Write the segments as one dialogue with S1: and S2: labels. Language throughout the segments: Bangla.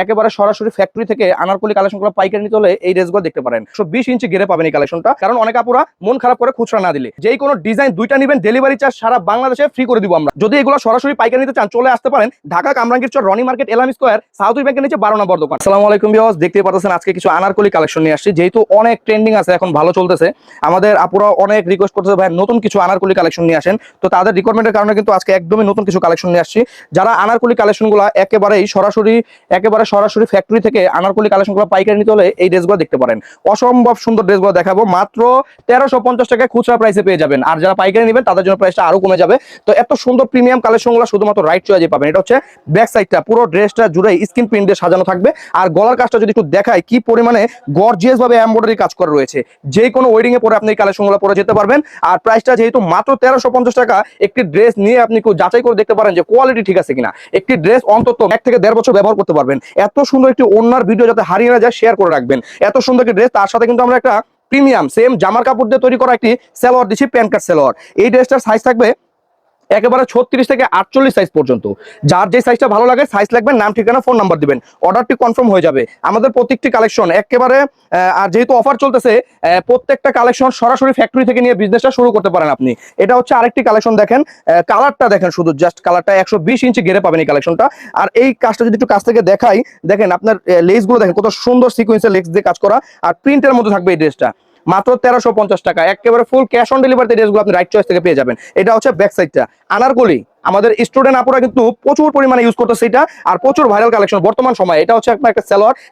S1: একেবারে সরাসরি ফ্যাক্টরি থেকে আনারকলি কালেকশনগুলো পাইকারি নিতে হলে এই ড্রেসগুলো দেখতে পারেন। 120 ইঞ্চি গেরে পাবেন এই কালেকশনটা, কারণ অনেক আপুরা মন খারাপ করে খুচরা না দিলে যেই কোনো ডিজাইন দুইটা নেবেন, ডেলিভারি চার্জ সারা বাংলাদেশে ফ্রি করে দিব আমরা। যদি এগুলো সরাসরি পাইকারি নিতে চান চলে আসতে পারেন ঢাকা কামরাঙ্গীর চর রনি মার্কেট এলাম স্কয়ার সাউথ ব্যাংকের নিচে 12 নম্বর দোকান। আসসালামু আলাইকুম ভিউয়ার্স, দেখতেই পাচ্ছেন আজকে কিছু আনারকলি কালেকশন নিয়ে আসছি। যেহেতু অনেক ট্রেন্ডিং আছে, এখন ভালো চলতেছে, আমাদের আপুরা অনেক রিকোয়েস্ট করতেছে ভাই নতুন কিছু আনারকলি কালেকশন নিয়ে আসেন। তো তাদের রিকোয়ারমেন্টের কারণে কিন্তু আজকে একদমই নতুন কিছু কালেকশন নিয়ে আসছি। যারা আনারকলি কালেকশনগুলো একেবারে সরাসরি ফ্যাক্টরি থেকে আনারকলি কালেকশনগুলো পাইকারি নিতে হলে এই ড্রেসগুলো দেখতে পারেন। অসম্ভব সুন্দর ড্রেসগুলো দেখাবো, মাত্র 1350 টাকায় খুচরা প্রাইসে পেয়ে যাবেন। আর যারা পাইকারি নেবেন তাদের জন্য প্রাইসটা আরো কমে যাবে। তো এত সুন্দর প্রিমিয়াম কালেকশনগুলো শুধুমাত্র রাইট চয়েসে পাবেন। এটা হচ্ছে ব্যাক সাইডটা, পুরো ড্রেসটা জুড়ে স্ক্রিন প্রিন্ট দিয়ে সাজানো থাকবে। আর গলার কাজটা যদি একটু দেখায় কি পরিমাণে গর্জিয়াস ভাবে এমব্রয়ডারি কাজ করা রয়েছে, যে কোনো ওয়েডিং এ পরে আপনি এই কালেকশনগুলো পরে যেতে পারবেন। আর প্রাইসটা যেহেতু মাত্র 1350 টাকা, একটি ড্রেস নিয়ে আপনি একটু যাচাই করে দেখতে পারেন যে কোয়ালিটি ঠিক আছে কিনা। একটি ড্রেস অন্তত 1 থেকে 1.5 বছর ব্যবহার করতে পারবেন। এত সুন্দর একটি ওন্নার ভিডিও যাতে হারিয়ে না যায় শেয়ার করে রাখবেন। এত সুন্দর একটি ড্রেস, তার সাথে কিন্তু আমরা একটা প্রিমিয়াম সেম জামার কাপড় দিয়ে তৈরি করা একটি সালোয়ার দিচ্ছি, প্যান্ট কাট সালোয়ার। এই ড্রেসটার সাইজ থাকবে একেবারে 36 থেকে 48 সাইজ পর্যন্ত। যার যে সাইজটা ভালো লাগে সাইজ লাগবে, নাম ঠিকানা ফোন নাম্বার দিবেন, অর্ডারটি কনফার্ম হয়ে যাবে। আমাদের প্রত্যেকটি কালেকশন একেবারে আর যেহেতু অফার চলতেছে, প্রত্যেকটা কালেকশন সরাসরি ফ্যাক্টরি থেকে নিয়ে বিজনেসটা শুরু করতে পারেন আপনি। এটা হচ্ছে আরেকটি কালেকশন, দেখেন কালারটা দেখেন, শুধু জাস্ট কালারটা 120 ইঞ্চি গেরে পাবেন এই কালেকশনটা। আর এই কাজটা যদি একটু কাছ থেকে দেখাই, দেখেন আপনার লেসগুলো দেখেন কত সুন্দর সিকোয়েন্সের লেস দিয়ে কাজ করা, আর প্রিন্টের মধ্যে থাকবে এই ড্রেসটা। মাত্র 1350 টাকা, একেবারে ফুল ক্যাশ অন ডেলিভারিতে ড্রেসগুলো আপনি রাইট চয়েস থেকে পেয়ে যাবেন। এটা হচ্ছে ব্যাক সাইডটা। আনারকলি আমাদের স্টুডেন্ট আপুরা কিন্তু প্রচুর পরিমাণে ইউজ করতেছে এটা, আর প্রচুর ভাইরাল কালেকশন বর্তমান সময়ে। এটা হচ্ছে একটা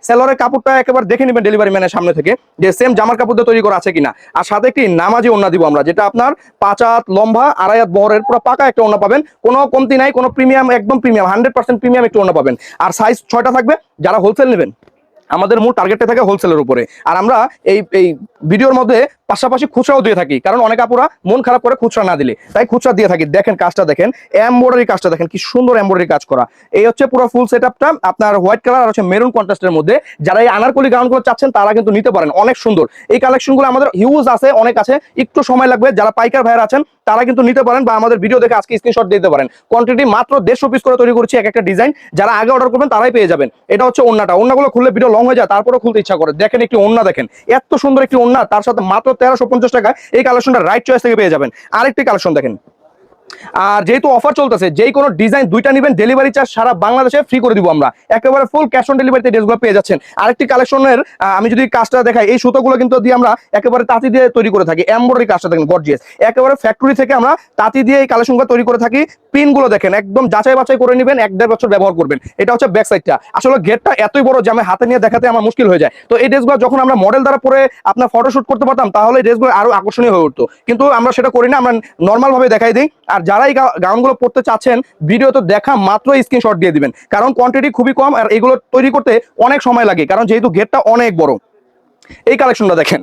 S1: সেলোয়ারের কাপড়টা একবার দেখে নেবেন ডেলিভারি ম্যানের সামনে থেকে যে সেম জামার কাপড় দিয়ে তৈরি করা আছে কিনা। আর সাথে একটি নামাজি ওড়না দিব আমরা, যেটা আপনার 5 হাত লম্বা, 2.5 হাত বহরের, পুরো পাকা একটা ওড়না পাবেন। কোনো কমতি নাই, কোনো প্রিমিয়াম, একদম প্রিমিয়াম 100% প্রিমিয়াম একটি ওড়না পাবেন। আর সাইজ 6টা থাকবে। যারা হোলসেল নেবেন, আমাদের মূল টার্গেটটা থাকে হোলসেলের উপরে। আর আমরা এই ভিডিওর মধ্যে পাশাপাশি খুচরাও দিয়ে থাকি, কারণ অনেক আপুরা মন খারাপ করে খুচরা না দিলে, তাই খুচরা দিয়ে থাকি। দেখেন কাজটা দেখেন, এমব্রয়ডারি কাজটা দেখেন, কি সুন্দর এমব্রয়ডারি কাজ করা। এই হচ্ছে পুরো ফুল সেটআপটা আপনার হোয়াইট কালার আর হচ্ছে মেরুন কন্ট্রাস্টের মধ্যে। যারা এই আনারকলি গাউনগুলো চাচ্ছেন তারা কিন্তু নিতে পারেন, অনেক সুন্দর। এই কালেকশনগুলো আমাদের হিউজ আছে, অনেক আছে, একটু সময় লাগবে। যারা পাইকার ভাইরা আছেন তারা কিন্তু নিতে পারেন, বা আমাদের ভিডিও দেখে আজকে স্ক্রিনশট দিতে পারেন। কোয়ান্টিটি মাত্র 150 পিস করে তৈরি করছি এক একটা ডিজাইন। যারা আগে অর্ডার করবেন তারাই পেয়ে যাবেন। এটা হচ্ছে ওন্নাটা। ওন্নাগুলো খুললে ভিডিও লং হয়ে যায়, তারপরে খুলতে ইচ্ছা করে। দেখেন একটি ওন্না, দেখেন এত সুন্দর একটি ওন্না, তার সাথে মাত্র 1350 টাকায় এই কালেকশনটা রাইট চয়েস থেকে পেয়ে যাবেন। আরেকটি কালেকশন দেখেন, আর যেহেতু অফার চলতেছে, যেই কোনো ডিজাইন দুইটা নেবেন, ডেলিভারি চার্জ সারা বাংলাদেশে ফ্রি করে দিব আমরা। একেবারে ফুল ক্যাশ অন ডেলিভারিতে ড্রেসগুলো পেয়ে যাচ্ছেন। আরেকটি কালেকশনের আমি যদি কাজটা দেখাই, এই সুতোগুলো কিন্তু দিয়ে আমরা একেবারে তাঁতি দিয়ে তৈরি করে থাকি। এমব্রয়ডারি কাজটা দেখেন গর্জিয়াস, একেবারে ফ্যাক্টরি থেকে আমরা তাঁতি দিয়ে এই কালেকশনগুলো তৈরি করে থাকি। পিনগুলো দেখেন একদম যাচাই বাছাই করে নেবেন, 1-1.5 বছর ব্যবহার করবেন। এটা হচ্ছে ব্যাক সাইডটা। আসলে গেটটা এতই বড় যে আমি হাতে নিয়ে দেখাতে আমার মুশকিল হয়ে যায়। তো এই ড্রেসগুলো যখন আমরা মডেল দ্বারা পরে আপনার ফটোশুট করতে পারতাম, তাহলে এই ড্রেসগুলো আরো আকর্ষণীয় হয়ে উঠতো, কিন্তু আমরা সেটা করি না, আমরা নর্মাল ভাবে দেখাই দিই। আর যারা এই গাউনগুলো পড়তে চাচ্ছেন, ভিডিও তো দেখা মাত্র স্ক্রিনশট দিয়ে দিবেন, কারণ কোয়ান্টিটি খুবই কম আর এগুলো তৈরি করতে অনেক সময় লাগে, কারণ যেহেতু গেটটা অনেক বড়। এই কালেকশনটা দেখেন,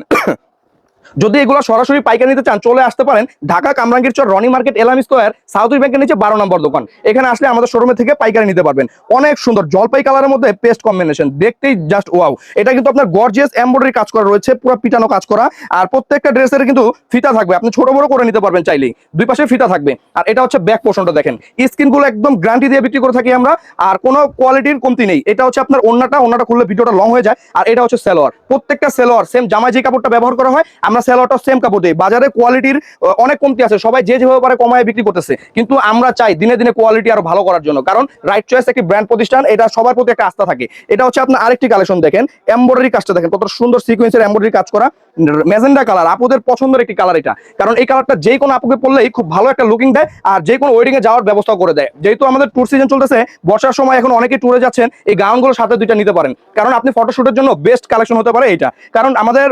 S1: যদি এগুলো সরাসরি পাইকারি নিতে চান চলে আসতে পারেন ঢাকা কামরাঙ্গীর চর রনি মার্কেট এলাম স্কয়ার সাউথ ব্যাংকের নিচে 12 নম্বর দোকান। এখানে আসলে আমাদের শোরুমে থেকে পাইকারি নিতে পারবেন। অনেক সুন্দর জলপাই কালারের মধ্যে পেস্ট কম্বিনেশন, দেখতেই জাস্ট ওয়াও। এটা কিন্তু আপনার গর্জিয়াস এমব্রয়ডারি কাজ করা রয়েছে, পুরো পিটানো কাজ করা। আর প্রত্যেকটা ড্রেসের কিন্তু ফিতা থাকবে, আপনি ছোট বড় করে নিতে পারবেন চাইলেই, দুই পাশে ফিতা থাকবে। আর এটা হচ্ছে ব্যাক পোর্শনটা দেখেন, স্কিনগুলো একদম গ্যারান্টি দিয়ে বিক্রি করে থাকি আমরা, আর কোনো কোয়ালিটির কমতি নেই। এটা হচ্ছে আপনার ওন্নাটা খুললে ভিডিওটা লং হয়ে যায়। আর এটা হচ্ছে সালোয়ার, প্রত্যেকটা সালোয়ার সেম জামায় যে কাপড়টা ব্যবহার করা হয়, আমরা সালোয়ারটা সেম কাপড়। বাজারে কোয়ালিটির অনেক কমতি আছে, সবাই যে যেভাবে পারে কমায় বিক্রি করতেছে, কিন্তু আমরা চাই দিনে দিনে কোয়ালিটি আরো ভালো করার জন্য, কারণ রাইট চয়েস একটি ব্র্যান্ড প্রতিষ্ঠান, এটা সবার প্রতি একটা আস্থা থাকে। এটা হচ্ছে আপনার আরেকটি কালেকশন দেখেন, এমব্রয়ডারি কাজটা দেখেন কত সুন্দর সিকোয়েন্সের এমব্রয়ডারি কাজ করা, ম্যাজেন্ডা কালার, আপুদের পছন্দের একটি কালার এটা, কারণ এই কালারটা যে কোনো আপুকে পরলেই খুব ভালো একটা লুকিং দেয়, আর যে কোনো ওয়েডিং এ যাওয়ার ব্যবস্থা করে দেয়। যেহেতু আমাদের ট্যুর সিজন চলতেছে, বর্ষার সময় এখন অনেকেই ট্যুরে যাচ্ছেন, এই গাউনগুলোর সাথে দুইটা নিতে পারেন, কারণ আপনি ফটোশুটের জন্য বেস্ট কালেকশন হতে পারে এইটা। কারণ আমাদের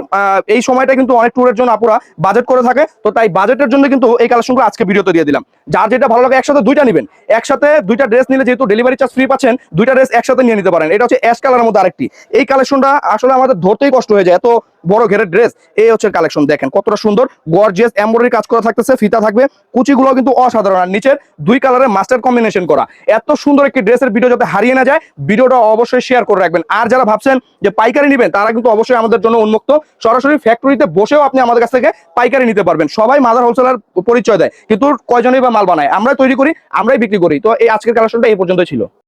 S1: এই সময়টা কিন্তু অনেক ট্যুরের জন্য আপুরা বাজেট করে থাকে, তো তাই বাজেটের জন্য কিন্তু এই কালেকশনগুলো আজকে ভিডিওতে দিয়ে দিলাম। যার যেটা ভালো লাগে একসাথে দুইটা নেবেন, একসাথে দুইটা ড্রেস নিলে যেহেতু ডেলিভারি চার্জ ফ্রি পাচ্ছেন, দুইটা ড্রেস একসাথে নিয়ে নিতে পারেন। এটা হচ্ছে অ্যাশ কালারের মধ্যে আরেকটি। এই কালেকশনটা আসলে আমাদের ধরতেই কষ্ট হয়ে যায়, এত বড় ঘেরের ড্রেস। এই হচ্ছে কালেকশন, দেখেন কতটা সুন্দর গর্জিয়াস এমব্রয়ডারি কাজ করা থাকতেছে, ফিতা থাকবে, কুচিগুলো কিন্তু অসাধারণ। আর নিচের দুই কালারের মাস্টার কম্বিনেশন করা, এত সুন্দর একটি ড্রেসের ভিডিও যাতে হারিয়ে না যায়, ভিডিওটা অবশ্যই শেয়ার করে রাখবেন। আর যারা ভাবছেন যে পাইকারি নেবেন, তারা কিন্তু অবশ্যই আমাদের জন্য উন্মুক্ত, সরাসরি ফ্যাক্টরিতে বসেও আপনি আমাদের কাছ থেকে পাইকারি নিতে পারবেন। সবাই মাদার হোলসেলার পরিচয় দেয়, কিন্তু কয়জনই বা মাল বানায়, আমরা তৈরি করি, আমরাই বিক্রি করি। তো এই আজকের কালেকশনটা এই পর্যন্তই ছিল।